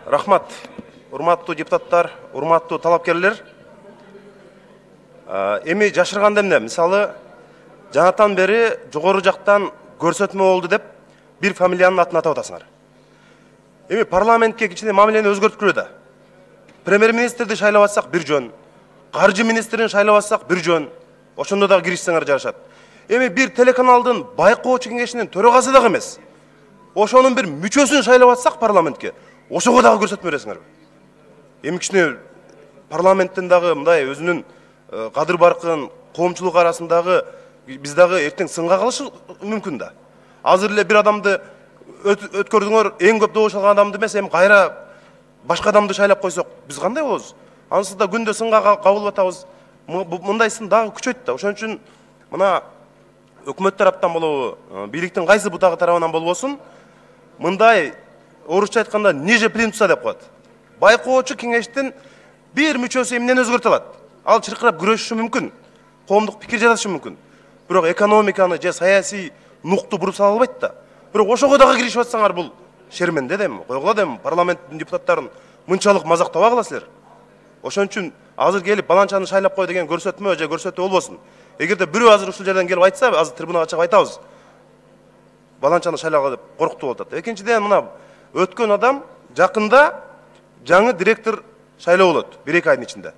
Рахмат, урматтуу депутаттар, урматтуу талапкерлер. Эми жашырганда эмне? Мисалы, жанатан бери жогору жактан көрсөтмө болду деп бир фамилиянын атын атап атасыңар. Эми парламентке кичине мамилени өзгөрткүлө да. Премьер-министрди шайлап атсак бир жөн, каржы министрин шайлап атсак бир жөн. Ошондо дагы киришсеңер жарашат. Эми бир телеканалдын байкоочу кеңешинин төрагасы дагы эмес. Ошонун бир мүчөсүн шайлап атсак парламентке, ошого дагы көрсөтмө бересиңерби? Эми кичине парламенттин дагы мындай өзүнүн кадыр баркын, коомчулук арасындагы биз дагы эртең сынга калышы мүмкүн да. Азыр эле бир адамды өткөрдүңөр, эң көп добуш алган адамды эмес, эми кайра башка адамды шайлап койсок, биз кандай болобуз? Анысы да күндө сынга кабылып атабыз. Мындай сын дагы күчөйт да. Ошон үчүн мына өкмөт тараптан болобу, бийликтин кайсы бутагы тарабынан болбосун, мындай орусча айтканда ниже плинтуса деп коет. Байкоочу кеңештин бир мүчөсү эмнени өзгөртө алат? Ал чыркырап күрөшүшү мүмкүн, коомдук пикир жаратышы мүмкүн. Бирок экономиканы же саясий нукту буруп сала албайт да. Бирок ошого дагы киришип атсаңар, бул шерменде да эми, койгула да эми, парламенттин депутаттарын мынчалык мазактабай каласыздар. Ошон үчүн азыр келип баланчаны шайлап кой деген көрсөтмө же көрсөтүү болбосун. Эгерде бирөө азыр ушул жерден келип айтса, азыр трибунага чыгып айтабыз. Баланчаны шайлага деп коркутуп атат. Экинчиден, мына өткөн адам жакында жаңы директор шайлоо болот 1-2 айдын ичинде.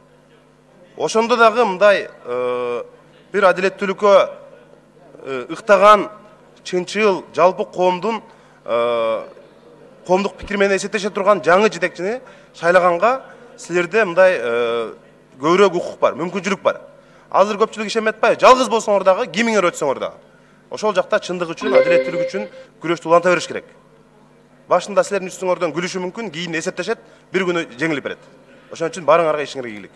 Ошондо дагы мындай бир адилеттүүлүккө ыктаган, чынчыл, жалпы коомдун коомдук пикир менен эсептеше турган жаңы жетекчини шайлаганга силерде мындай көбүрөөк укук бар, мүмкүнчүлүк бар. Азыр көпчүлүк ишенбей атпайбы? Жалгыз болсоңор дагы, кимиңер өтсөңөр дагы. Ошол жакта чындык үчүн, адилеттүүлүк үчүн күрөштү уланта бериш керек. Башында силердин үстүңөрдөн күлүшү мүмкүн, кийин эсептешет, бир күнү жеңилип берет. Ошон үчүн барыңарга ишиңерге ийгилик.